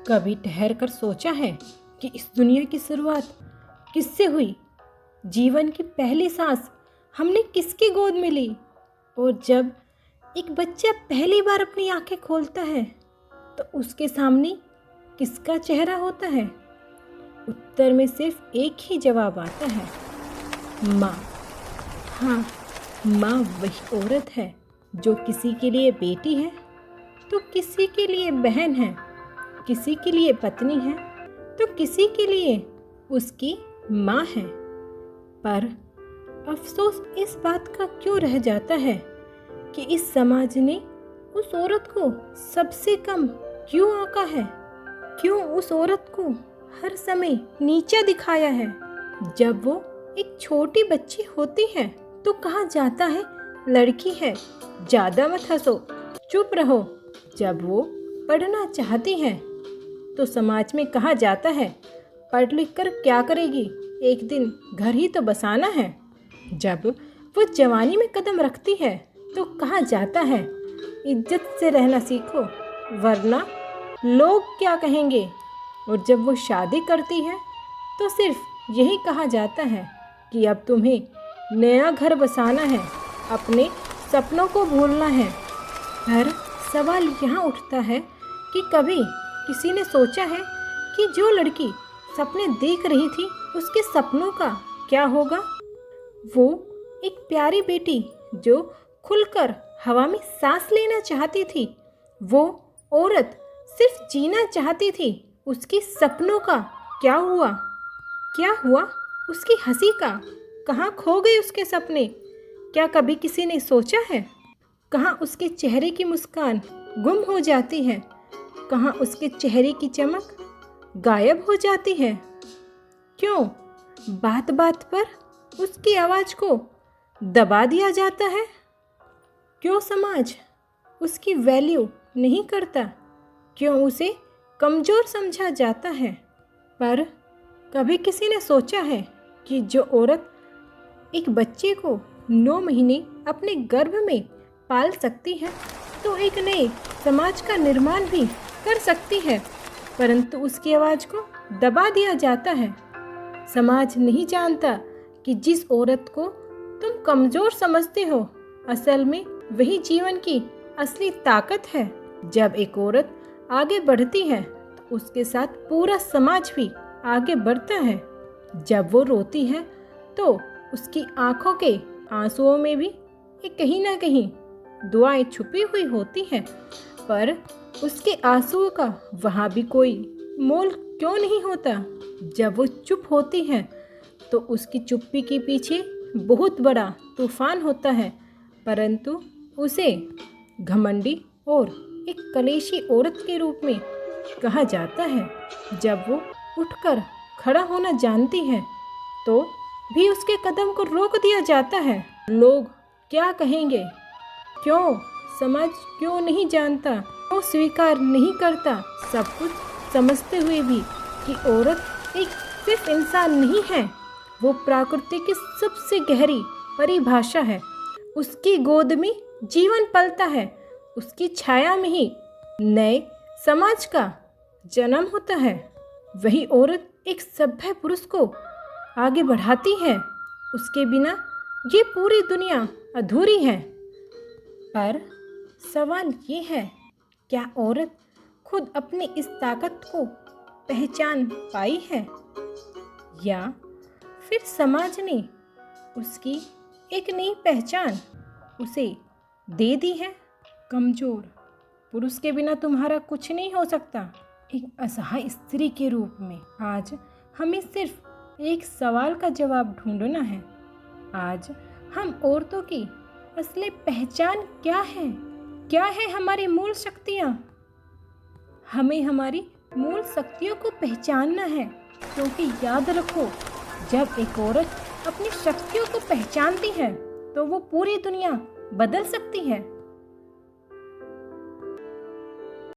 कभी ठहर कर सोचा है कि इस दुनिया की शुरुआत किससे हुई? जीवन की पहली सांस हमने किसकी गोद में ली? और जब एक बच्चा पहली बार अपनी आंखें खोलता है तो उसके सामने किसका चेहरा होता है? उत्तर में सिर्फ एक ही जवाब आता है, माँ। हाँ, माँ वही औरत है जो किसी के लिए बेटी है तो किसी के लिए बहन है, किसी के लिए पत्नी है तो किसी के लिए उसकी माँ है। पर अफसोस इस बात का क्यों रह जाता है कि इस समाज ने उस औरत को सबसे कम क्यों आंका है? क्यों उस औरत को हर समय नीचा दिखाया है? जब वो एक छोटी बच्ची होती है तो कहा जाता है, लड़की है, ज़्यादा मत हंसो, चुप रहो। जब वो पढ़ना चाहती है तो समाज में कहा जाता है, पढ़ लिख कर क्या करेगी, एक दिन घर ही तो बसाना है। जब वो जवानी में कदम रखती है तो कहा जाता है, इज्जत से रहना सीखो वरना लोग क्या कहेंगे। और जब वो शादी करती है तो सिर्फ यही कहा जाता है कि अब तुम्हें नया घर बसाना है, अपने सपनों को भूलना है। पर सवाल यहाँ उठता है कि कभी किसी ने सोचा है कि जो लड़की सपने देख रही थी उसके सपनों का क्या होगा? वो एक प्यारी बेटी जो खुलकर हवा में सांस लेना चाहती थी, वो औरत सिर्फ जीना चाहती थी, उसके सपनों का क्या हुआ? क्या हुआ उसकी हंसी का? कहाँ खो गए उसके सपने? क्या कभी किसी ने सोचा है? कहाँ उसके चेहरे की मुस्कान गुम हो जाती है? कहाँ उसके चेहरे की चमक गायब हो जाती है? क्यों बात बात पर उसकी आवाज़ को दबा दिया जाता है? क्यों समाज उसकी वैल्यू नहीं करता? क्यों उसे कमज़ोर समझा जाता है? पर कभी किसी ने सोचा है कि जो औरत एक बच्चे को 9 महीने अपने गर्भ में पाल सकती है तो एक नए समाज का निर्माण भी कर सकती है, परंतु उसकी आवाज़ को दबा दिया जाता है। समाज नहीं जानता कि जिस औरत को तुम कमज़ोर समझते हो असल में वही जीवन की असली ताकत है। जब एक औरत आगे बढ़ती है तो उसके साथ पूरा समाज भी आगे बढ़ता है। जब वो रोती है तो उसकी आंखों के आंसुओं में भी कहीं ना कहीं दुआएं छुपी हुई होती हैं, पर उसके आंसुओं का वहाँ भी कोई मोल क्यों नहीं होता? जब वो चुप होती है तो उसकी चुप्पी के पीछे बहुत बड़ा तूफान होता है, परंतु उसे घमंडी और एक कलेशी औरत के रूप में कहा जाता है। जब वो उठकर खड़ा होना जानती है तो भी उसके कदम को रोक दिया जाता है। लोग क्या कहेंगे? क्यों समाज क्यों नहीं जानता, क्यों स्वीकार नहीं करता? सब कुछ समझते हुए भी कि औरत एक सिर्फ इंसान नहीं है, वो प्रकृति की सबसे गहरी परिभाषा है। उसकी गोद में जीवन पलता है, उसकी छाया में ही नए समाज का जन्म होता है। वही औरत एक सभ्य पुरुष को आगे बढ़ाती है, उसके बिना ये पूरी दुनिया अधूरी है। पर सवाल ये है, क्या औरत खुद अपनी इस ताकत को पहचान पाई है या फिर समाज ने उसकी एक नई पहचान उसे दे दी है? कमज़ोर पुरुष के बिना तुम्हारा कुछ नहीं हो सकता, एक असहाय स्त्री के रूप में आज हमें सिर्फ एक सवाल का जवाब ढूंढना है। आज हम औरतों की असली पहचान क्या है? क्या है हमारी मूल शक्तियाँ? हमें हमारी मूल शक्तियों को पहचानना है, क्योंकि याद रखो, जब एक औरत अपनी शक्तियों को पहचानती है तो वो पूरी दुनिया बदल सकती है।